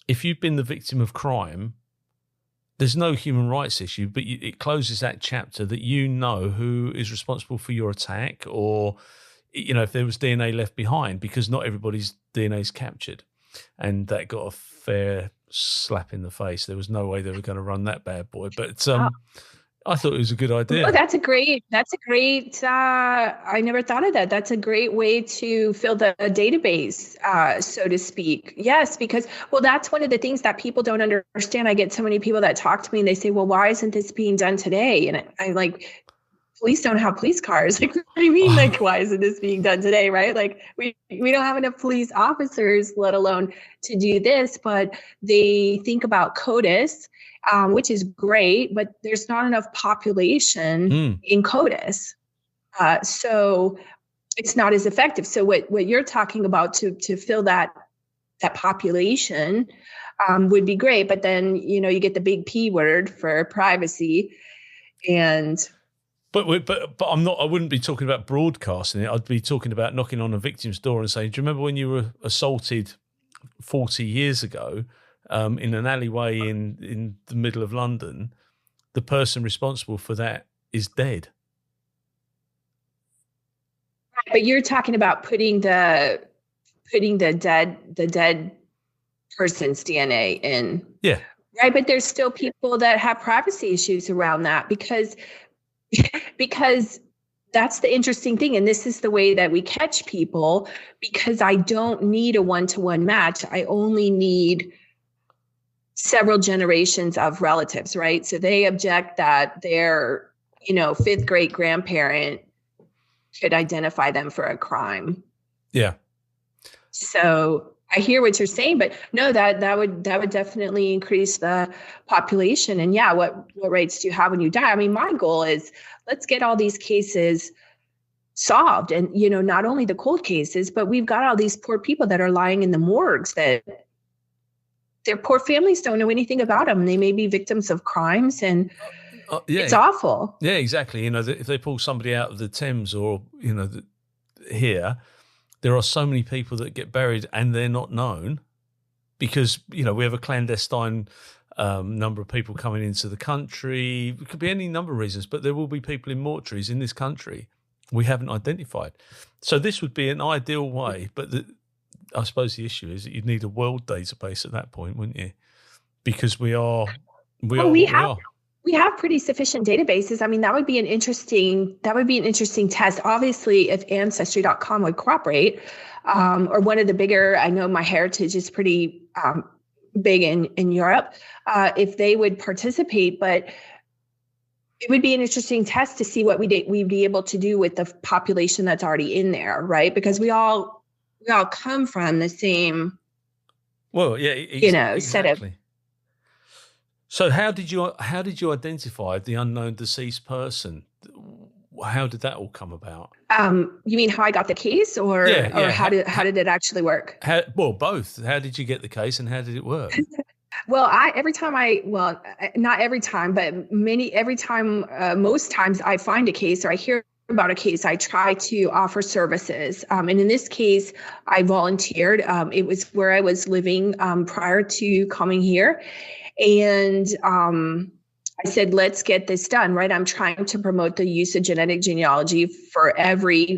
A: if you've been the victim of crime, there's no human rights issue, but it closes that chapter that you know who is responsible for your attack, or, you know, if there was DNA left behind, because not everybody's DNA is captured. And that got a fair slap in the face. There was no way they were going to run that bad boy. But I thought it was a good idea.
B: Oh, that's a great, I never thought of that. That's a great way to fill the database, so to speak. Yes, because, well, that's one of the things that people don't understand. I get so many people that talk to me and they say, well, why isn't this being done today? And I'm like, police don't have police cars. Like, what do you mean? Like, why isn't this being done today? Right? Like, we don't have enough police officers, let alone to do this, but they think about CODIS, which is great, but there's not enough population in CODIS. So it's not as effective. So what you're talking about to fill that population would be great. But then, you know, you get the big P word for privacy. And
A: But I wouldn't be talking about broadcasting it. I'd be talking about knocking on a victim's door and saying, do you remember when you were assaulted 40 years ago in an alleyway in the middle of London? The person responsible for that is dead.
B: But you're talking about putting the dead person's DNA in.
A: Yeah.
B: Right. But there's still people that have privacy issues around that because that's the interesting thing. And this is the way that we catch people, because I don't need a one-to-one match. I only need several generations of relatives, right? So they object that their, fifth great grandparent could identify them for a crime.
A: Yeah.
B: So I hear what you're saying, but no, that would definitely increase the population. And yeah, what rights do you have when you die? I mean, my goal is let's get all these cases solved, and not only the cold cases, but we've got all these poor people that are lying in the morgues that their poor families don't know anything about them. They may be victims of crimes, and it's awful.
A: Yeah, exactly. If they pull somebody out of the Thames or here. There are so many people that get buried and they're not known because, we have a clandestine number of people coming into the country. It could be any number of reasons, but there will be people in mortuaries in this country we haven't identified. So this would be an ideal way, but I suppose the issue is that you'd need a world database at that point, wouldn't you? Because we have
B: pretty sufficient databases. I mean, that would be an interesting test. Obviously, if Ancestry.com would cooperate, or one of the bigger, I know MyHeritage is pretty big in Europe, if they would participate, but it would be an interesting test to see what we'd be able to do with the population that's already in there, right? Because we all come from the same,
A: exactly.
B: set of.
A: So how did you identify the unknown deceased person? How did that all come about?
B: You mean how I got the case, or how did it actually work?
A: Both. How did you get the case, and how did it work?
B: Well, not every time, but most times I find a case or I hear about a case, I try to offer services. And in this case, I volunteered. It was where I was living prior to coming here. And I said, let's get this done, right? I'm trying to promote the use of genetic genealogy for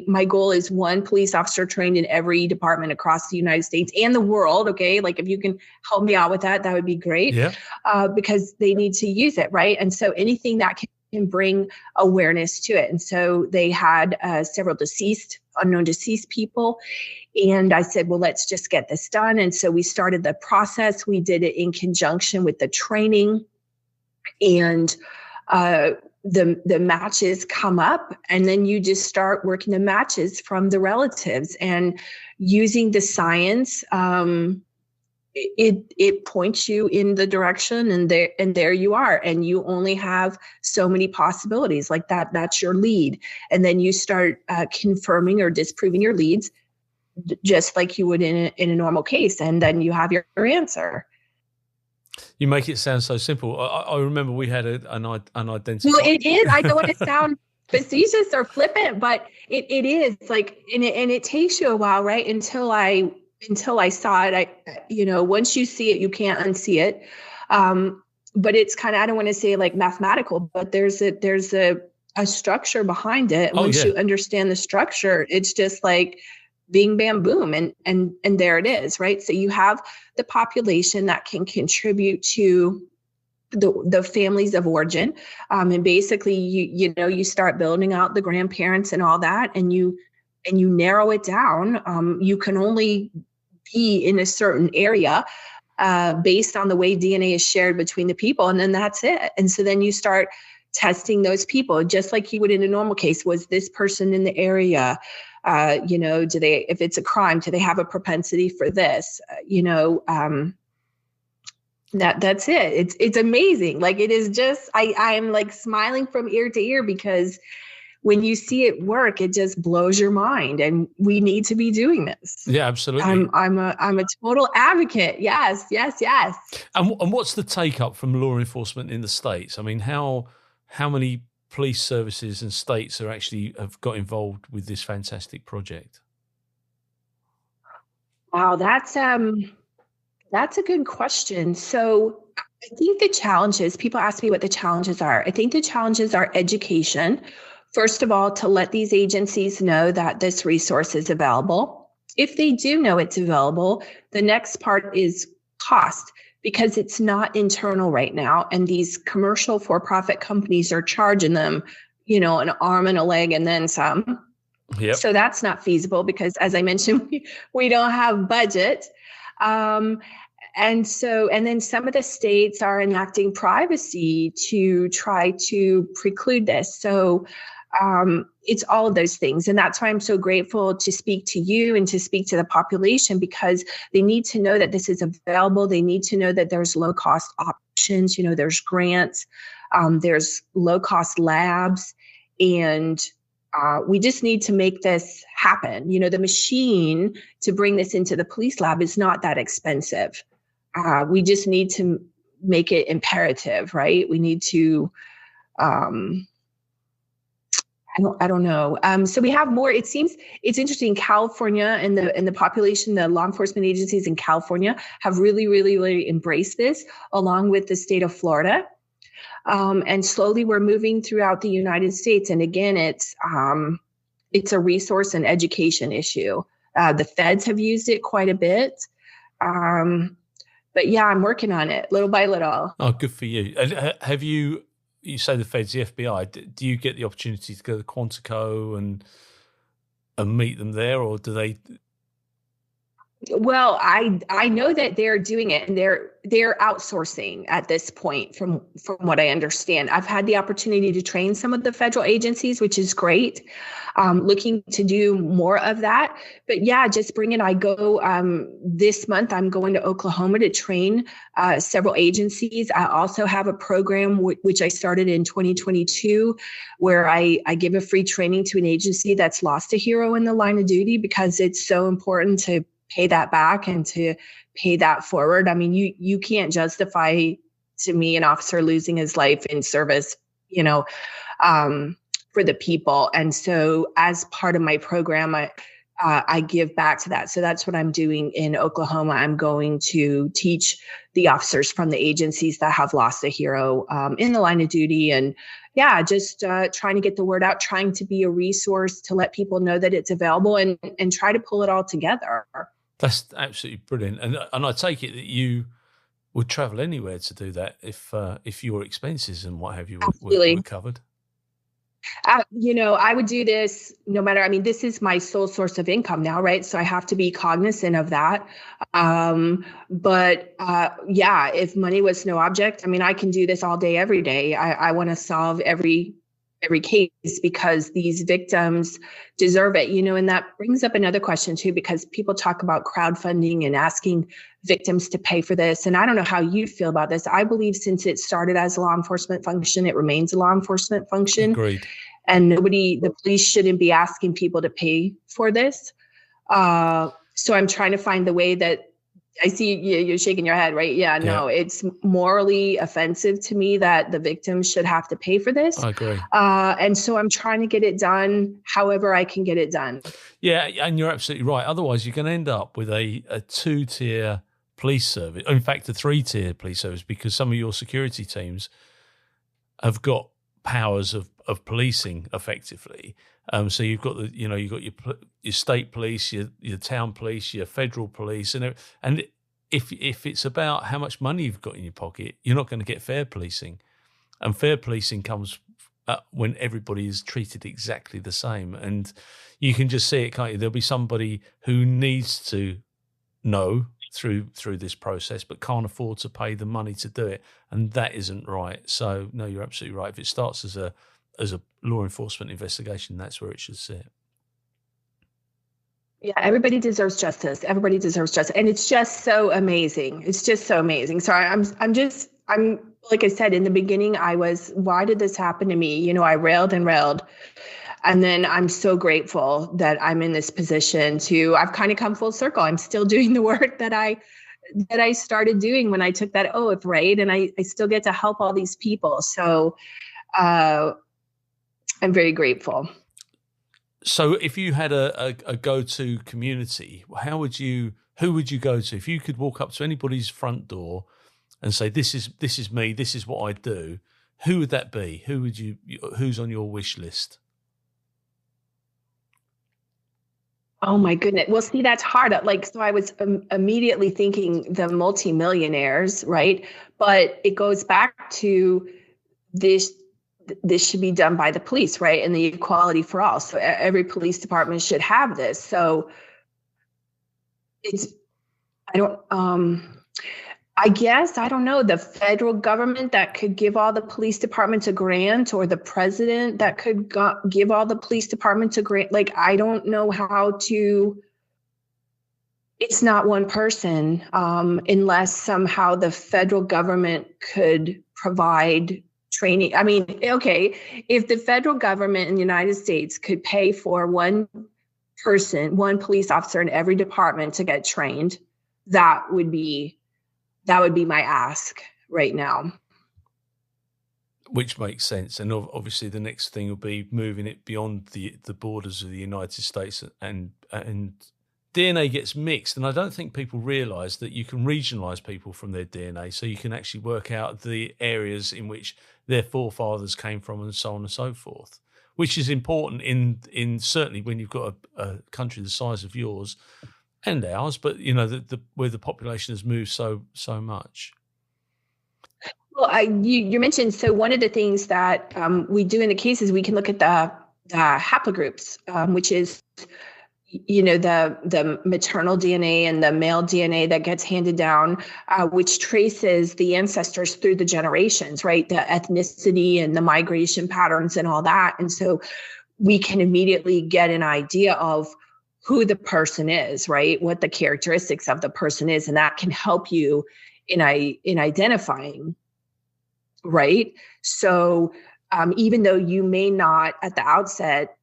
B: my goal is one police officer trained in every department across the United States and the world. Okay. Like if you can help me out with that, that would be great.
A: Yeah.
B: Because they need to use it, right? And so anything that can bring awareness to it. And so they had several unknown deceased people. And I said, well, let's just get this done. And so we started the process. We did it in conjunction with the training. And the matches come up, and then you just start working the matches from the relatives and using the science. It points you in the direction, and there you are, and you only have so many possibilities like that. That's your lead, and then you start confirming or disproving your leads, just like you would in a normal case, and then you have your answer.
A: You make it sound so simple. I remember we had an identity.
B: Well, it is. I don't want to sound facetious or flippant, but it is like, and it takes you a while, right? Until I saw it. Once you see it, you can't unsee it. But it's kind of, I don't want to say like mathematical, but there's a structure behind it. Once you understand the structure, it's just like bing, bam, boom. And there it is, right? So you have the population that can contribute to the families of origin. And basically you start building out the grandparents and all that, and you narrow it down. You can only be in a certain area based on the way DNA is shared between the people. And then that's it. And so then you start testing those people just like you would in a normal case. Was this person in the area? If it's a crime, do they have a propensity for this? That's it. It's amazing. Like it is just, I'm like smiling from ear to ear, because when you see it work, it just blows your mind, and we need to be doing this.
A: Yeah, absolutely.
B: I'm a total advocate. Yes.
A: And what's the take up from law enforcement in the States? I mean, how many police services and states have got involved with this fantastic project?
B: Wow, that's a good question. So I think the challenges, people ask me what the challenges are. I think the challenges are education. First of all, to let these agencies know that this resource is available. If they do know it's available, the next part is cost, because it's not internal right now. And these commercial for-profit companies are charging them, an arm and a leg and then some.
A: Yep.
B: So that's not feasible because, as I mentioned, we don't have budget. And then some of the states are enacting privacy to try to preclude this. So it's all of those things. And that's why I'm so grateful to speak to you and to speak to the population, because they need to know that this is available. They need to know that there's low cost options. There's grants, there's low cost labs, and we just need to make this happen. The machine to bring this into the police lab is not that expensive. We just need to make it imperative, right? We need to, I don't know. So we have more. It seems it's interesting. California and the population, the law enforcement agencies in California have really, really, really embraced this, along with the state of Florida. And slowly we're moving throughout the United States. And again, it's a resource and education issue. The feds have used it quite a bit. But yeah, I'm working on it little by little.
A: Oh, good for you. And have you say the feds, the FBI, do you get the opportunity to go to Quantico and meet them there, or do they?
B: Well, I know that they're doing it, and they're outsourcing at this point from what I understand. I've had the opportunity to train some of the federal agencies, which is great. Looking to do more of that. But yeah, just bring it. I go this month, I'm going to Oklahoma to train several agencies. I also have a program which I started in 2022 where I give a free training to an agency that's lost a hero in the line of duty, because it's so important to pay that back and to pay that forward. I mean, you can't justify to me an officer losing his life in service, for the people. And so as part of my program, I give back to that. So that's what I'm doing in Oklahoma. I'm going to teach the officers from the agencies that have lost a hero in the line of duty. And yeah, just trying to get the word out, trying to be a resource to let people know that it's available and try to pull it all together.
A: That's absolutely brilliant. And I take it that you would travel anywhere to do that if your expenses and what have you were covered.
B: I would do this no matter, this is my sole source of income now, right? So I have to be cognizant of that. If money was no object, I can do this all day, every day. I want to solve every case because these victims deserve it, and that brings up another question too, because people talk about crowdfunding and asking victims to pay for this. And I don't know how you feel about this. I believe since it started as a law enforcement function, it remains a law enforcement function.
A: Agreed.
B: And the police shouldn't be asking people to pay for this. So I'm trying to find the way that I see you're shaking your head, right? Yeah, no, it's morally offensive to me that the victims should have to pay for this.
A: I agree.
B: And so I'm trying to get it done however I can get it done.
A: Yeah, and you're absolutely right. Otherwise, you're going to end up with a 2-tier police service. In fact, a 3-tier police service, because some of your security teams have got powers of policing effectively. So you've got you've got your state police, your town police, your federal police, and if it's about how much money you've got in your pocket, you're not going to get fair policing, and fair policing comes when everybody is treated exactly the same, and you can just see it, can't you? There'll be somebody who needs to know through this process but can't afford to pay the money to do it, and that isn't right. So no, you're absolutely right. If it starts as a law enforcement investigation, that's where it should sit.
B: Yeah, everybody deserves justice. Everybody deserves justice, and it's just so amazing. It's just so amazing. So I'm like I said in the beginning, why did this happen to me? I railed and railed. And then I'm so grateful that I'm in this position I've kind of come full circle. I'm still doing the work that I started doing when I took that oath, right? And I still get to help all these people. So I'm very grateful.
A: So if you had a go-to community, who would you go to? If you could walk up to anybody's front door and say, this is me, this is what I do, who would that be? Who's on your wish list?
B: Oh my goodness. Well, see, that's hard. So I was immediately thinking the multimillionaires, right? But it goes back to this should be done by the police, right? And the equality for all. So every police department should have this. So I guess, I don't know, the federal government that could give all the police departments a grant, or the president that could give all the police departments a grant. I don't know how to, it's not one person, unless somehow the federal government could provide training. Okay, if the federal government in the United States could pay for one police officer in every department to get trained, that would be my ask right now.
A: Which makes sense. And obviously the next thing will be moving it beyond the borders of the United States, and DNA gets mixed. And I don't think people realise that you can regionalise people from their DNA, so you can actually work out the areas in which their forefathers came from, and so on and so forth, which is important in certainly when you've got a country the size of yours and ours, but where the population has moved so much.
B: Well, you mentioned, so one of the things that we do in the cases, we can look at the haplogroups, which is the maternal DNA and the male DNA that gets handed down, which traces the ancestors through the generations, right? The ethnicity and the migration patterns and all that. And so we can immediately get an idea of who the person is, right? What the characteristics of the person is. And that can help you in identifying, right? So even though you may not at the outset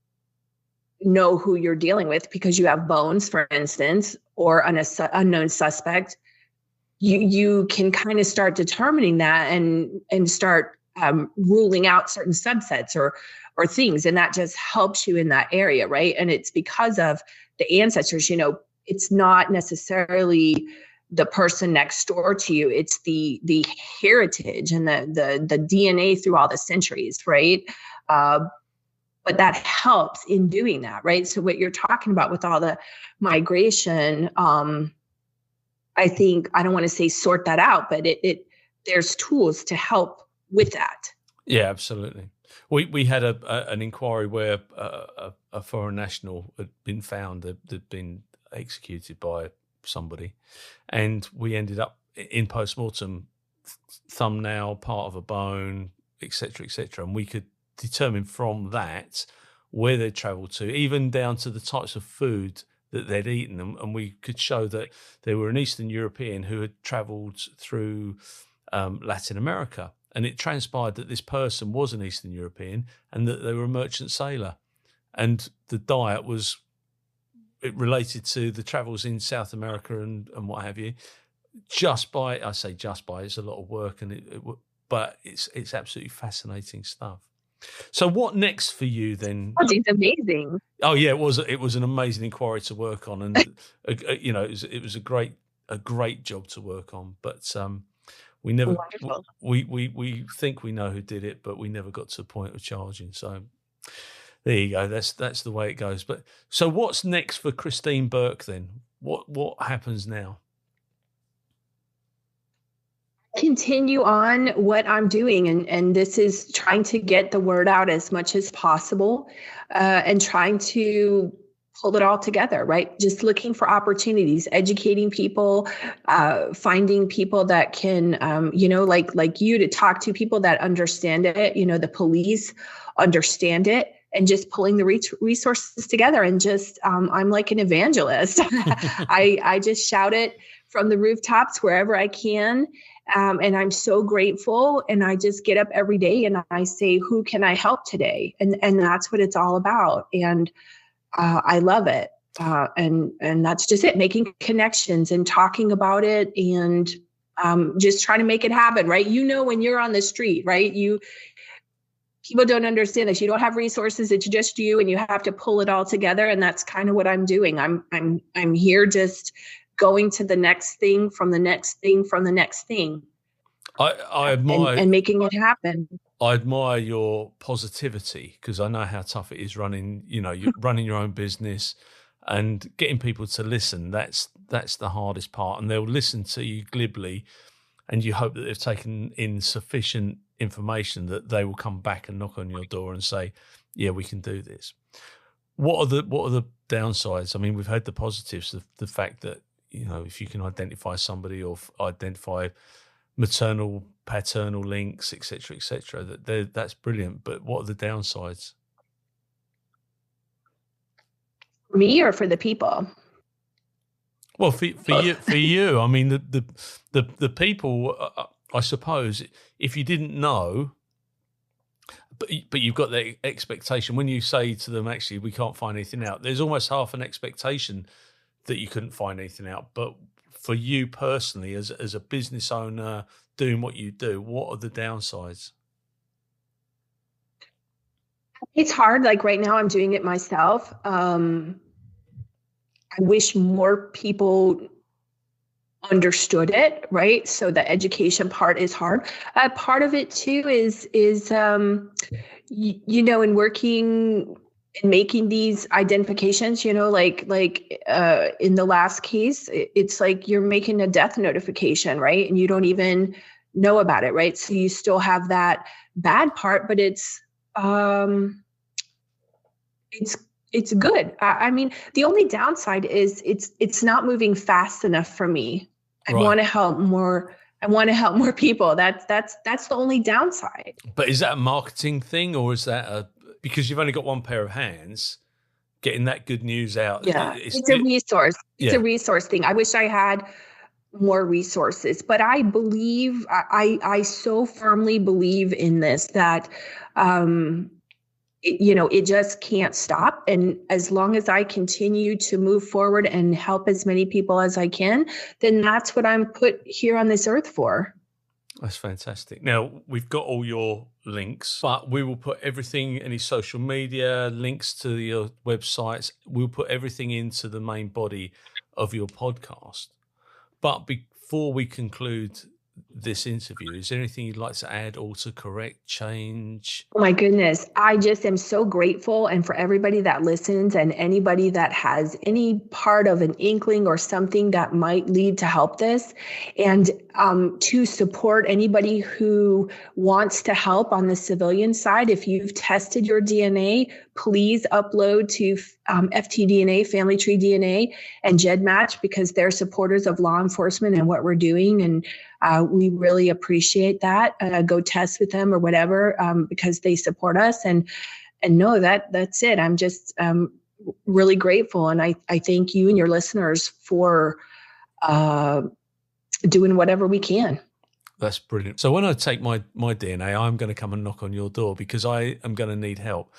B: know who you're dealing with because you have bones, for instance, or an unknown suspect, you can kind of start determining that and start ruling out certain subsets or things, and that just helps you in that area, right? And it's because of the ancestors. It's not necessarily the person next door to you. It's the heritage and the DNA through all the centuries, right? But that helps in doing that, right? So what you're talking about with all the migration, I think, I don't want to say sort that out, but there's tools to help with that.
A: Yeah, absolutely. We had an inquiry where a foreign national had been found, had been executed by somebody, and we ended up in post-mortem, thumbnail, part of a bone, etc., and we could determine from that where they'd travelled to, even down to the types of food that they'd eaten, and we could show that they were an Eastern European who had travelled through Latin America. And it transpired that this person was an Eastern European and that they were a merchant sailor. And the diet was related to the travels in South America and what have you. It's a lot of work, but it's absolutely fascinating stuff. So what next for you then?
B: Oh, it's amazing.
A: Oh yeah, it was an amazing inquiry to work on, and it was a great job to work on. But we never
B: Wonderful.
A: we think we know who did it, but we never got to the point of charging. So there you go. That's the way it goes. But so what's next for Christine Burke then? What happens now?
B: Continue on what I'm doing, and this is trying to get the word out as much as possible, and trying to pull it all together, right? Just looking for opportunities, educating people, finding people that can, like you, to talk to people that understand it, the police understand it, and just pulling the resources together. And just, I'm like an evangelist. I just shout it from the rooftops wherever I can. And I'm so grateful. And I just get up every day and I say, who can I help today? And that's what it's all about. And I love it. And that's just it, making connections and talking about it, and just trying to make it happen, right? When you're on the street, right? People don't understand this. You don't have resources. It's just you, and you have to pull it all together. And that's kind of what I'm doing. I'm here just going to the next thing from the next thing from the next thing.
A: I admire
B: and making it happen.
A: I admire your positivity, because I know how tough it is running. You're running your own business and getting people to listen. That's the hardest part, and they'll listen to you glibly, and you hope that they've taken in sufficient information that they will come back and knock on your door and say, "Yeah, we can do this." What are the downsides? I mean, we've heard the positives, the fact that if you can identify somebody or identify maternal, paternal links, etc., that's brilliant. But what are the downsides?
B: For me or for the people?
A: Well, for you, I mean, the people, I suppose, if you didn't know, but you've got the expectation when you say to them, actually, we can't find anything out. There's almost half an expectation that you couldn't find anything out. But for you personally, as a business owner doing what you do, what are the downsides?
B: It's hard. Like right now, I'm doing it myself. I wish more people understood it, right? So the education part is hard. Part of it too is in working and making these identifications, like in the last case, it's like you're making a death notification, right? And you don't even know about it, right? So you still have that bad part, but it's good. I mean, the only downside is it's not moving fast enough for me. I want to help more. I want to help more people. That's the only downside.
A: But is that a marketing thing, or is that because you've only got one pair of hands, getting that good news out?
B: Yeah, it's a resource. It's a resource thing. I wish I had more resources, but I believe, I so firmly believe in this that, it just can't stop. And as long as I continue to move forward and help as many people as I can, then that's what I'm put here on this earth for.
A: That's fantastic. Now, we've got all your links, but we will put everything, any social media, links to your websites, we'll put everything into the main body of your podcast. But before we conclude this interview, is there anything you'd like to add, alter, correct, change?
B: Oh my goodness. I just am so grateful. And for everybody that listens and anybody that has any part of an inkling or something that might lead to help this, and to support anybody who wants to help on the civilian side. If you've tested your DNA, please upload to FTDNA, Family Tree DNA, and GEDmatch, because they're supporters of law enforcement and what we're doing. And we really appreciate that. Go test with them or whatever, because they support us. And no, that's it. I'm just really grateful. And I thank you and your listeners for doing whatever we can.
A: That's brilliant. So when I take my DNA, I'm going to come and knock on your door because I am going to need help.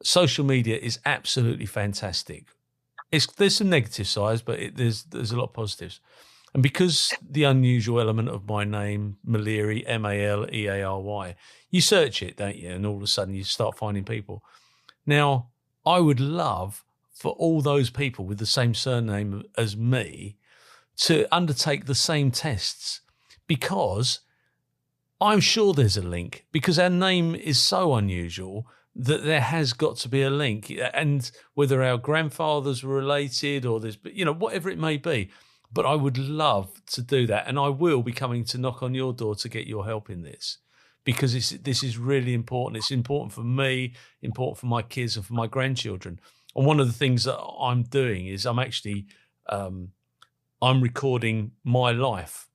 A: Social media is absolutely fantastic. There's some negative sides, but there's a lot of positives. And because the unusual element of my name, Maleary, Maleary, you search it, don't you? And all of a sudden you start finding people. Now, I would love for all those people with the same surname as me to undertake the same tests, because I'm sure there's a link, because our name is so unusual that there has got to be a link. And whether our grandfathers were related or there's, whatever it may be. But I would love to do that. And I will be coming to knock on your door to get your help in this, because this is really important. It's important for me, important for my kids and for my grandchildren. And one of the things that I'm doing is I'm actually, I'm recording my life,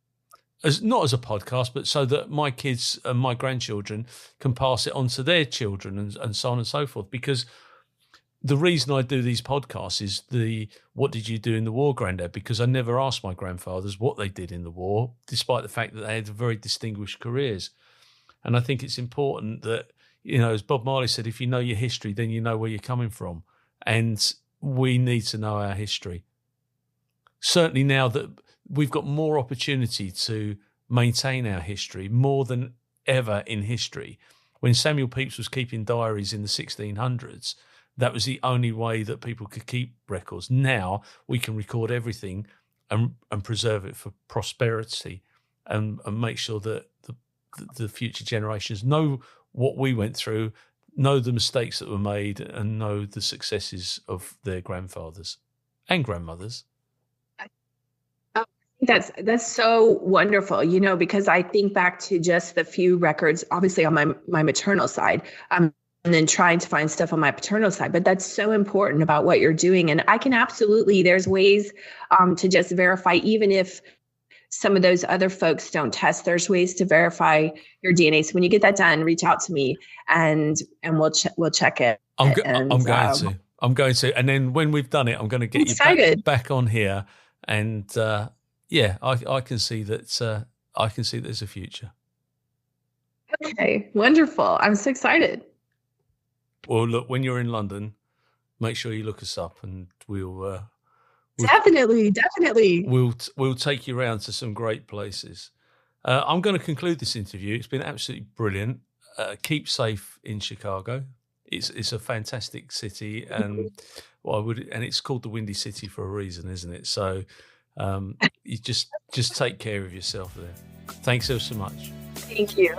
A: not as a podcast, but so that my kids and my grandchildren can pass it on to their children and so on and so forth. Because the reason I do these podcasts is what did you do in the war, Grandad? Because I never asked my grandfathers what they did in the war, despite the fact that they had very distinguished careers. And I think it's important that, as Bob Marley said, if you know your history, then you know where you're coming from. And we need to know our history. Certainly now that we've got more opportunity to maintain our history, more than ever in history. When Samuel Pepys was keeping diaries in the 1600s, that was the only way that people could keep records. Now we can record everything and preserve it for prosperity and make sure that the future generations know what we went through, know the mistakes that were made, and know the successes of their grandfathers and grandmothers.
B: That's so wonderful, because I think back to just the few records, obviously on my maternal side, and then trying to find stuff on my paternal side. But that's so important about what you're doing. And I can absolutely, there's ways to just verify, even if some of those other folks don't test, there's ways to verify your DNA. So when you get that done, reach out to me and we'll check it.
A: I'm going to. And then when we've done it, I'm going to get you back on here. And I can see that there's a future.
B: Okay, wonderful. I'm so excited.
A: Well, look, when you're in London, make sure you look us up, and we'll
B: definitely.
A: We'll take you around to some great places. I'm going to conclude this interview. It's been absolutely brilliant. Keep safe in Chicago. It's a fantastic city, and and it's called the Windy City for a reason, isn't it? So you just take care of yourself there. Thanks ever so much.
B: Thank you.